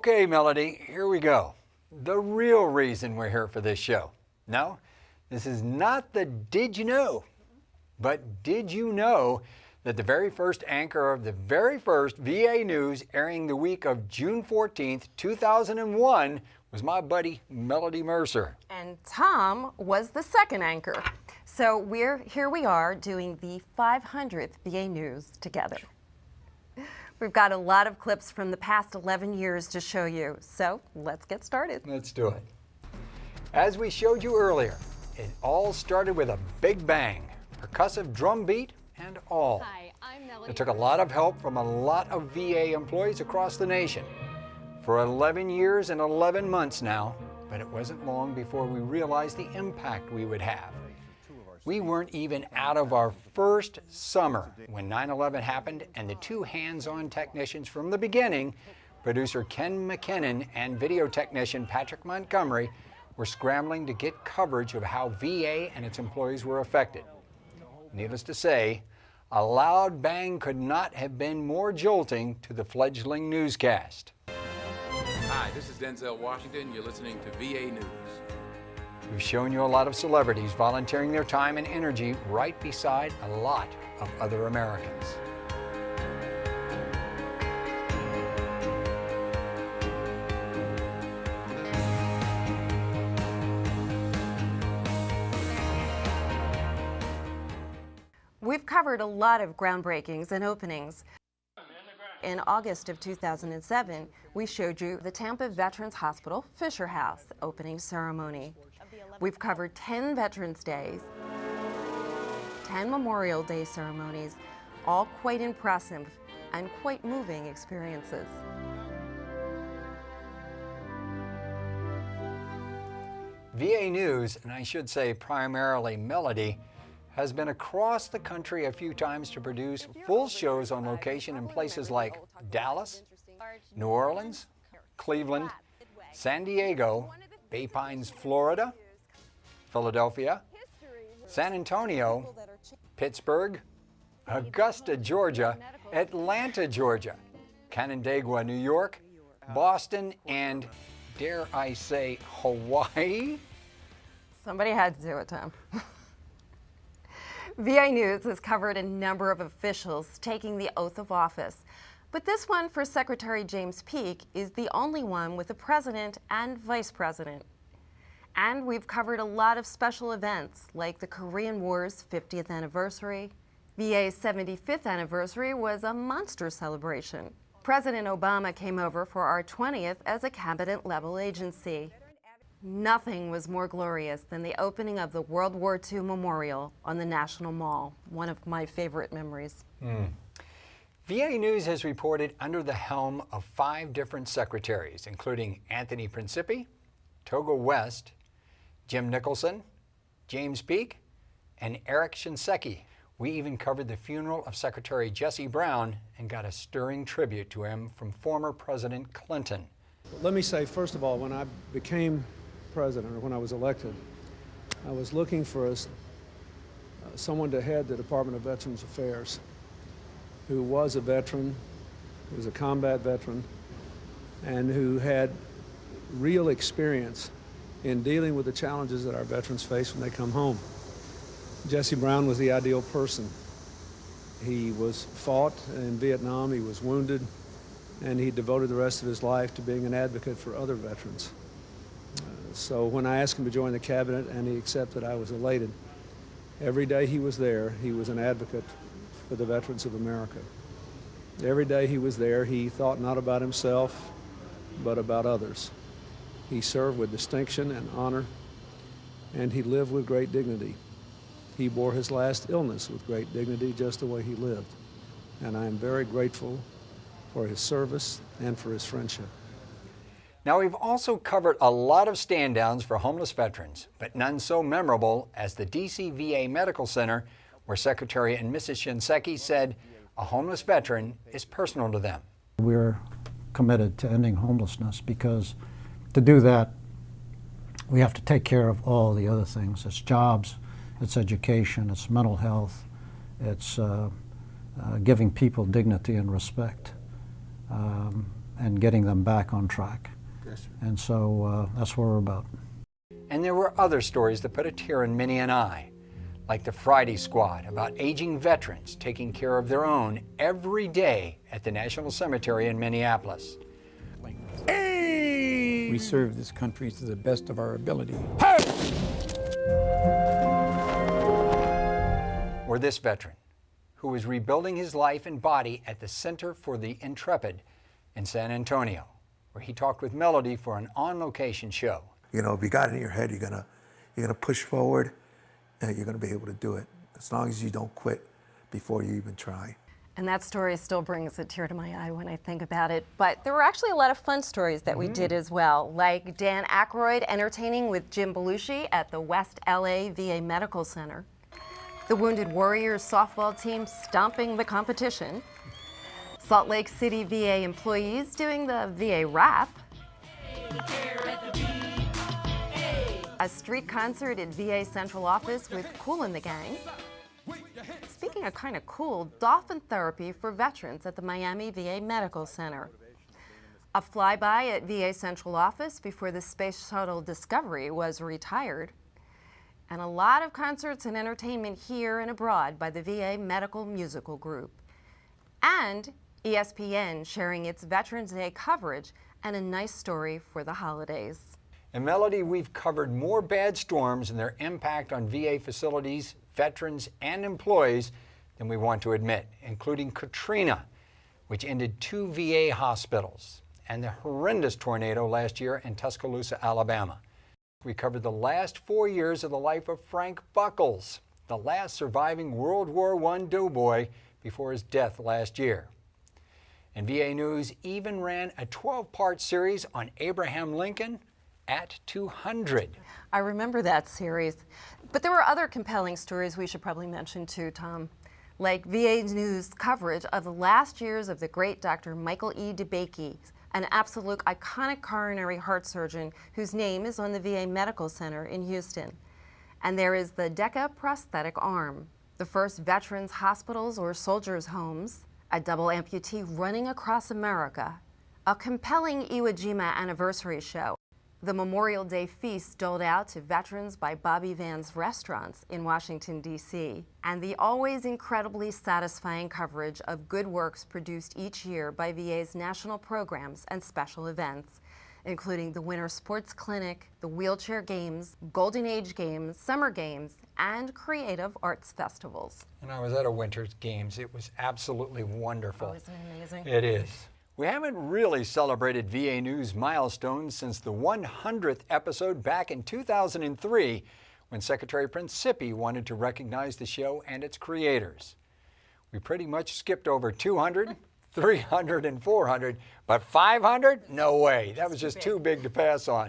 Okay, Melody, here we go. The real reason we're here for this show. No, this is not the Did You Know? But did you know that the very first anchor of the very first VA News airing the week of June 14th, 2001 was my buddy Melody Mercer. And Tom was the second anchor. So here we are doing the 500th VA News together. We've got a lot of clips from the past 11 years to show you, so let's get started. Let's do it. As we showed you earlier, it all started with a big bang, percussive drum beat and all. Hi, I'm Melody. It took a lot of help from a lot of VA employees across the nation. For 11 years and 11 months now, but it wasn't long before we realized the impact we would have. We weren't even out of our first summer when 9/11 happened, and the two hands-on technicians from the beginning, producer Ken McKinnon and video technician Patrick Montgomery, were scrambling to get coverage of how VA and its employees were affected. Needless to say, a loud bang could not have been more jolting to the fledgling newscast. Hi, this is Denzel Washington. You're listening to VA News. We've shown you a lot of celebrities volunteering their time and energy right beside a lot of other Americans. We've covered a lot of groundbreakings and openings. In August of 2007, we showed you the Tampa Veterans Hospital Fisher House opening ceremony. We've covered 10 Veterans Days, 10 Memorial Day ceremonies, all quite impressive and quite moving experiences. VA News, and I should say primarily Melody, has been across the country a few times to produce full shows on location in places like Dallas, New Orleans, Cleveland, San Diego, Bay Pines, Florida, Philadelphia, San Antonio, Pittsburgh, Augusta, Georgia, Atlanta, Georgia, Canandaigua, New York, Boston, and, dare I say, Hawaii? Somebody had to do it, Tom. VA News has covered a number of officials taking the oath of office, but this one for Secretary James Peake is the only one with a president and vice president. And we've covered a lot of special events like the Korean War's 50th anniversary. VA's 75th anniversary was a monster celebration. President Obama came over for our 20th as a cabinet-level agency. Nothing was more glorious than the opening of the World War II Memorial on the National Mall, one of my favorite memories. VA News has reported under the helm of 5 different secretaries, including Anthony Principi, Togo West, Jim Nicholson, James Peake, and Eric Shinseki. We even covered the funeral of Secretary Jesse Brown and got a stirring tribute to him from former President Clinton. Let me say, first of all, when I became president, or when I was elected, I was looking for someone to head the Department of Veterans Affairs who was a veteran, who was a combat veteran, and who had real experience in dealing with the challenges that our veterans face when they come home. Jesse Brown was the ideal person. He was fought in Vietnam, he was wounded, and he devoted the rest of his life to being an advocate for other veterans. So when I asked him to join the cabinet and he accepted, I was elated. Every day he was there, he was an advocate for the veterans of America. Every day he was there, he thought not about himself, but about others. He served with distinction and honor, and he lived with great dignity. He bore his last illness with great dignity, just the way he lived. And I am very grateful for his service and for his friendship. Now, we've also covered a lot of stand-downs for homeless veterans, but none so memorable as the DC VA Medical Center, where Secretary and Mrs. Shinseki said a homeless veteran is personal to them. We're committed to ending homelessness because to do that, we have to take care of all the other things. It's jobs, it's education, it's mental health, it's giving people dignity and respect. and getting them back on track. Yes, sir. And so that's what we're about. And there were other stories that put a tear in Minnie and I, like the Friday Squad, about aging veterans taking care of their own every day at the National Cemetery in Minneapolis. We serve this country to the best of our ability. Or this veteran, who was rebuilding his life and body at the Center for the Intrepid in San Antonio, where he talked with Melody for an on-location show. You know, if you got it in your head, you're gonna push forward, and you're gonna be able to do it. As long as you don't quit before you even try. And that story still brings a tear to my eye when I think about it. But there were actually a lot of fun stories that we did as well, like Dan Aykroyd entertaining with Jim Belushi at the West LA VA Medical Center, the Wounded Warriors softball team stomping the competition, Salt Lake City VA employees doing the VA rap, a street concert at VA Central Office with Kool and the Gang. Speaking of kind of cool, dolphin therapy for veterans at the Miami VA Medical Center. A flyby at VA Central Office before the Space Shuttle Discovery was retired. And a lot of concerts and entertainment here and abroad by the VA Medical Musical Group. And ESPN sharing its Veterans Day coverage and a nice story for the holidays. And Melody, we've covered more bad storms and their impact on VA facilities, veterans, and employees than we want to admit, including Katrina, which ended 2 VA hospitals, and the horrendous tornado last year in Tuscaloosa, Alabama. We covered the last 4 years of the life of Frank Buckles, the last surviving World War I doughboy before his death last year. And VA News even ran a 12-part series on Abraham Lincoln at 200. I remember that series. But there were other compelling stories we should probably mention too, Tom. Like VA News coverage of the last years of the great Dr. Michael E. DeBakey, an absolute iconic coronary heart surgeon whose name is on the VA Medical Center in Houston. And there is the DECA prosthetic arm, the first veterans hospitals or soldiers' homes, a double amputee running across America, a compelling Iwo Jima anniversary show, the Memorial Day feast doled out to veterans by Bobby Van's restaurants in Washington, D.C., and the always incredibly satisfying coverage of good works produced each year by VA's national programs and special events, including the Winter Sports Clinic, the Wheelchair Games, Golden Age Games, Summer Games, and Creative Arts Festivals. And I was at a Winter's Games. It was absolutely wonderful. Oh, isn't it amazing? It is. We haven't really celebrated VA News milestones since the 100th episode back in 2003, when Secretary Principi wanted to recognize the show and its creators. We pretty much skipped over 200, 300, and 400, but 500? No way. That was just too big to pass on.